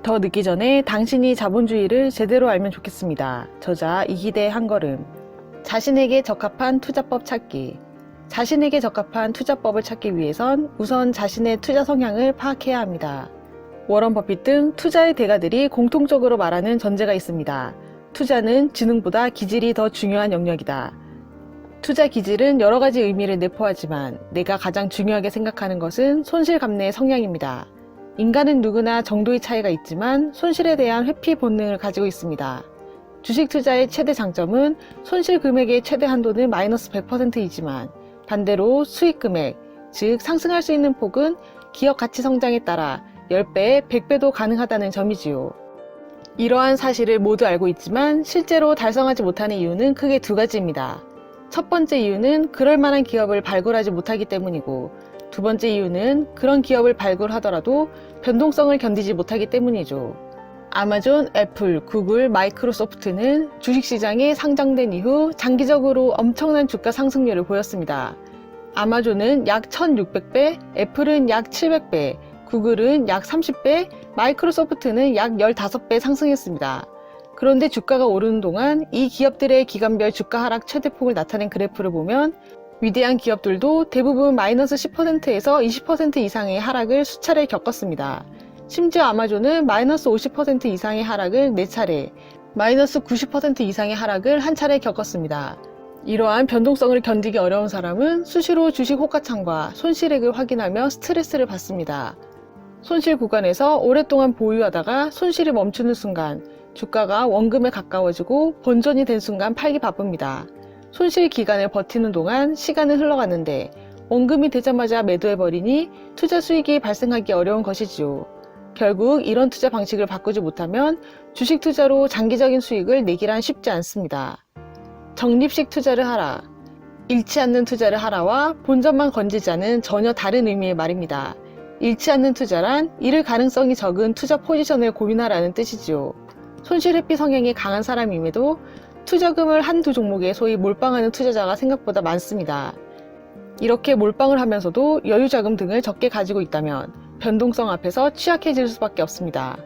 더 늦기 전에 당신이 자본주의를 제대로 알면 좋겠습니다. 저자 이기대 한걸음. 자신에게 적합한 투자법 찾기. 자신에게 적합한 투자법을 찾기 위해선 우선 자신의 투자 성향을 파악해야 합니다. 워런 버핏 등 투자의 대가들이 공통적으로 말하는 전제가 있습니다. 투자는 지능보다 기질이 더 중요한 영역이다. 투자 기질은 여러 가지 의미를 내포하지만 내가 가장 중요하게 생각하는 것은 손실 감내의 성향입니다. 인간은 누구나 정도의 차이가 있지만 손실에 대한 회피 본능을 가지고 있습니다. 주식 투자의 최대 장점은 손실 금액의 최대 한도는 마이너스 100%이지만 반대로 수익 금액, 즉 상승할 수 있는 폭은 기업 가치 성장에 따라 10배, 100배도 가능하다는 점이지요. 이러한 사실을 모두 알고 있지만 실제로 달성하지 못하는 이유는 크게 두 가지입니다. 첫 번째 이유는 그럴 만한 기업을 발굴하지 못하기 때문이고, 두 번째 이유는 그런 기업을 발굴하더라도 변동성을 견디지 못하기 때문이죠. 아마존, 애플, 구글, 마이크로소프트는 주식시장에 상장된 이후 장기적으로 엄청난 주가 상승률을 보였습니다. 아마존은 약 1600배, 애플은 약 700배, 구글은 약 30배, 마이크로소프트는 약 15배 상승했습니다. 그런데 주가가 오르는 동안 이 기업들의 기간별 주가 하락 최대폭을 나타낸 그래프를 보면 위대한 기업들도 대부분 마이너스 10%에서 20% 이상의 하락을 수차례 겪었습니다. 심지어 아마존은 마이너스 50% 이상의 하락을 4차례, 마이너스 90% 이상의 하락을 한 차례 겪었습니다. 이러한 변동성을 견디기 어려운 사람은 수시로 주식 호가창과 손실액을 확인하며 스트레스를 받습니다. 손실 구간에서 오랫동안 보유하다가 손실이 멈추는 순간 주가가 원금에 가까워지고 본전이 된 순간 팔기 바쁩니다. 손실 기간을 버티는 동안 시간은 흘러가는데 원금이 되자마자 매도해버리니 투자 수익이 발생하기 어려운 것이지요. 결국 이런 투자 방식을 바꾸지 못하면 주식 투자로 장기적인 수익을 내기란 쉽지 않습니다. 적립식 투자를 하라. 잃지 않는 투자를 하라와 본전만 건지자는 전혀 다른 의미의 말입니다. 잃지 않는 투자란 잃을 가능성이 적은 투자 포지션을 고민하라는 뜻이지요. 손실 회피 성향이 강한 사람임에도 투자금을 한두 종목에 소위 몰빵하는 투자자가 생각보다 많습니다. 이렇게 몰빵을 하면서도 여유자금 등을 적게 가지고 있다면 변동성 앞에서 취약해질 수밖에 없습니다.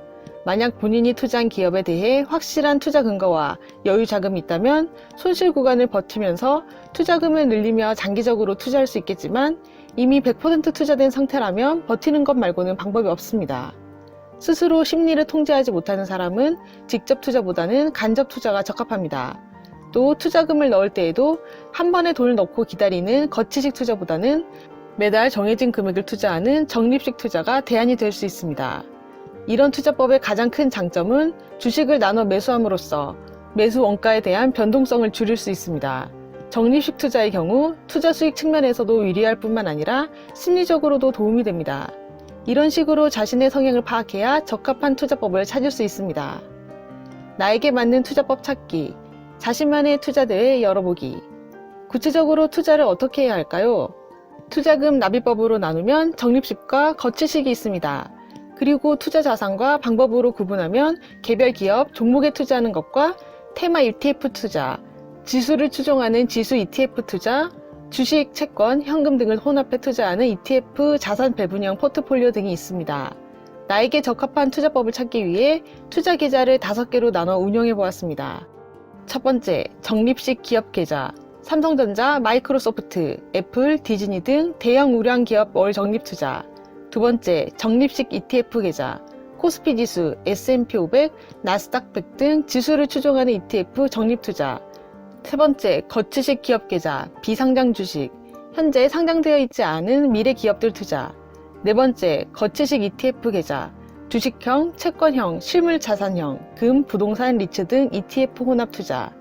만약 본인이 투자한 기업에 대해 확실한 투자 근거와 여유자금이 있다면 손실 구간을 버티면서 투자금을 늘리며 장기적으로 투자할 수 있겠지만 이미 100% 투자된 상태라면 버티는 것 말고는 방법이 없습니다. 스스로 심리를 통제하지 못하는 사람은 직접 투자보다는 간접 투자가 적합합니다. 또 투자금을 넣을 때에도 한 번에 돈을 넣고 기다리는 거치식 투자보다는 매달 정해진 금액을 투자하는 적립식 투자가 대안이 될 수 있습니다. 이런 투자법의 가장 큰 장점은 주식을 나눠 매수함으로써 매수 원가에 대한 변동성을 줄일 수 있습니다. 적립식 투자의 경우 투자 수익 측면에서도 유리할 뿐만 아니라 심리적으로도 도움이 됩니다. 이런 식으로 자신의 성향을 파악해야 적합한 투자법을 찾을 수 있습니다. 나에게 맞는 투자법 찾기, 자신만의 투자대회 열어보기. 구체적으로 투자를 어떻게 해야 할까요? 투자금 납입법으로 나누면 적립식과 거치식이 있습니다. 그리고 투자 자산과 방법으로 구분하면 개별 기업, 종목에 투자하는 것과 테마 ETF 투자, 지수를 추종하는 지수 ETF 투자, 주식, 채권, 현금 등을 혼합해 투자하는 ETF 자산 배분형 포트폴리오 등이 있습니다. 나에게 적합한 투자법을 찾기 위해 투자 계좌를 5개로 나눠 운영해 보았습니다. 첫 번째, 적립식 기업 계좌. 삼성전자, 마이크로소프트, 애플, 디즈니 등 대형 우량 기업 월 적립 투자. 두 번째, 적립식 ETF 계좌. 코스피 지수, S&P 500, 나스닥 100 등 지수를 추종하는 ETF 적립 투자. 세 번째, 거치식 기업 계좌, 비상장 주식, 현재 상장되어 있지 않은 미래 기업들 투자. 네 번째, 거치식 ETF 계좌, 주식형, 채권형, 실물 자산형, 금, 부동산, 리츠 등 ETF 혼합 투자.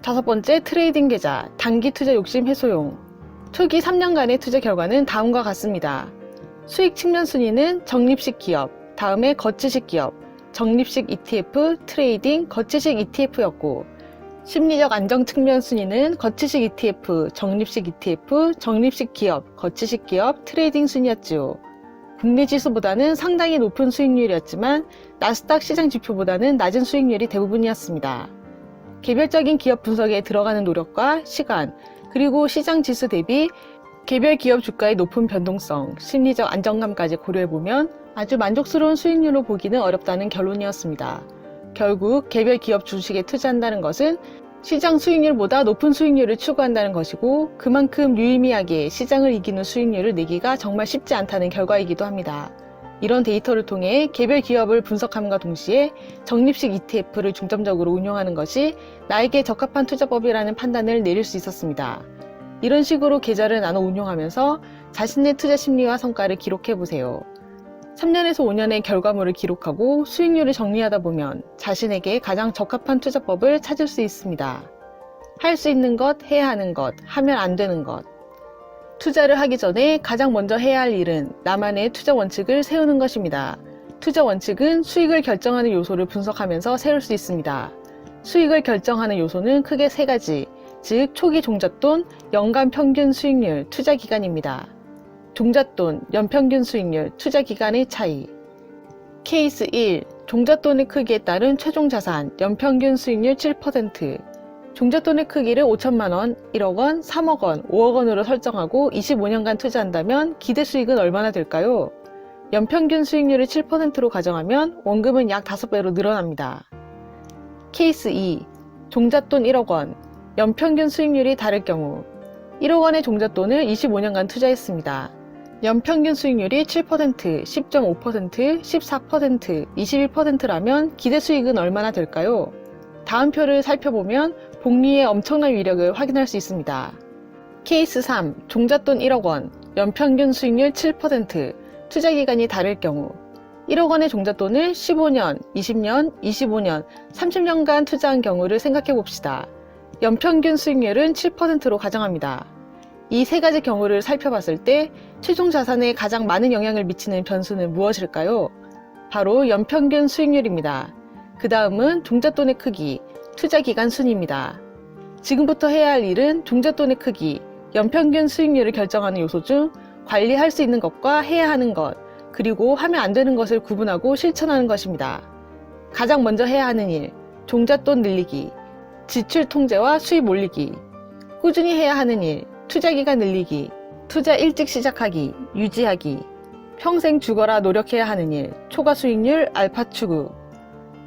다섯 번째, 트레이딩 계좌, 단기 투자 욕심 해소용. 초기 3년간의 투자 결과는 다음과 같습니다. 수익 측면 순위는 적립식 기업, 다음에 거치식 기업, 적립식 ETF, 트레이딩, 거치식 ETF였고, 심리적 안정 측면 순위는 거치식 ETF, 적립식 ETF, 적립식 기업, 거치식 기업, 트레이딩 순이었지요. 국내 지수보다는 상당히 높은 수익률이었지만 나스닥 시장 지표보다는 낮은 수익률이 대부분이었습니다. 개별적인 기업 분석에 들어가는 노력과 시간, 그리고 시장 지수 대비 개별 기업 주가의 높은 변동성, 심리적 안정감까지 고려해보면 아주 만족스러운 수익률로 보기는 어렵다는 결론이었습니다. 결국 개별 기업 주식에 투자한다는 것은 시장 수익률보다 높은 수익률을 추구한다는 것이고, 그만큼 유의미하게 시장을 이기는 수익률을 내기가 정말 쉽지 않다는 결과이기도 합니다. 이런 데이터를 통해 개별 기업을 분석함과 동시에 적립식 ETF를 중점적으로 운용하는 것이 나에게 적합한 투자법이라는 판단을 내릴 수 있었습니다. 이런 식으로 계좌를 나눠 운용하면서 자신의 투자 심리와 성과를 기록해보세요. 3년에서 5년의 결과물을 기록하고 수익률을 정리하다 보면 자신에게 가장 적합한 투자법을 찾을 수 있습니다. 할 수 있는 것, 해야 하는 것, 하면 안 되는 것. 투자를 하기 전에 가장 먼저 해야 할 일은 나만의 투자 원칙을 세우는 것입니다. 투자 원칙은 수익을 결정하는 요소를 분석하면서 세울 수 있습니다. 수익을 결정하는 요소는 크게 3가지, 즉 초기 종잣돈, 연간 평균 수익률, 투자 기간입니다. 종잣돈, 연평균 수익률, 투자 기간의 차이. 케이스 1. 종잣돈의 크기에 따른 최종 자산, 연평균 수익률 7%. 종잣돈의 크기를 5천만원, 1억원, 3억원, 5억원으로 설정하고 25년간 투자한다면 기대 수익은 얼마나 될까요? 연평균 수익률을 7%로 가정하면 원금은 약 5배로 늘어납니다. 케이스 2. 종잣돈 1억원, 연평균 수익률이 다를 경우 1억원의 종잣돈을 25년간 투자했습니다. 연평균 수익률이 7%, 10.5%, 14%, 21%라면 기대 수익은 얼마나 될까요? 다음 표를 살펴보면 복리의 엄청난 위력을 확인할 수 있습니다. 케이스 3. 종잣돈 1억원, 연평균 수익률 7%, 투자 기간이 다를 경우 1억원의 종잣돈을 15년, 20년, 25년, 30년간 투자한 경우를 생각해 봅시다. 연평균 수익률은 7%로 가정합니다. 이 3가지 경우를 살펴봤을 때 최종 자산에 가장 많은 영향을 미치는 변수는 무엇일까요? 바로 연평균 수익률입니다. 그 다음은 종잣돈의 크기, 투자 기간 순입니다. 지금부터 해야 할 일은 종잣돈의 크기, 연평균 수익률을 결정하는 요소 중 관리할 수 있는 것과 해야 하는 것, 그리고 하면 안 되는 것을 구분하고 실천하는 것입니다. 가장 먼저 해야 하는 일, 종잣돈 늘리기, 지출 통제와 수입 올리기. 꾸준히 해야 하는 일, 투자 기간 늘리기, 투자 일찍 시작하기, 유지하기. 평생 죽어라 노력해야 하는 일, 초과 수익률, 알파 추구.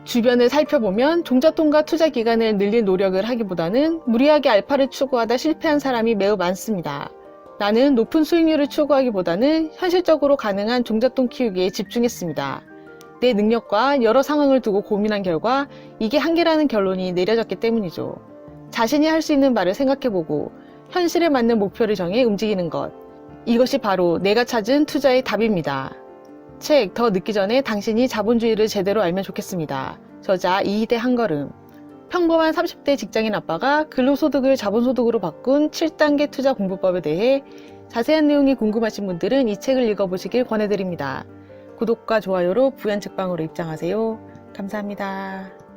주변을 살펴보면 종잣돈과 투자 기간을 늘릴 노력을 하기보다는 무리하게 알파를 추구하다 실패한 사람이 매우 많습니다. 나는 높은 수익률을 추구하기보다는 현실적으로 가능한 종잣돈 키우기에 집중했습니다. 내 능력과 여러 상황을 두고 고민한 결과 이게 한계라는 결론이 내려졌기 때문이죠. 자신이 할 수 있는 바를 생각해보고 현실에 맞는 목표를 정해 움직이는 것. 이것이 바로 내가 찾은 투자의 답입니다. 책 더 늦기 전에 당신이 자본주의를 제대로 알면 좋겠습니다. 저자 이희대 한걸음. 평범한 30대 직장인 아빠가 근로소득을 자본소득으로 바꾼 7단계 투자 공부법에 대해 자세한 내용이 궁금하신 분들은 이 책을 읽어보시길 권해드립니다. 구독과 좋아요로 부연 책방으로 입장하세요. 감사합니다.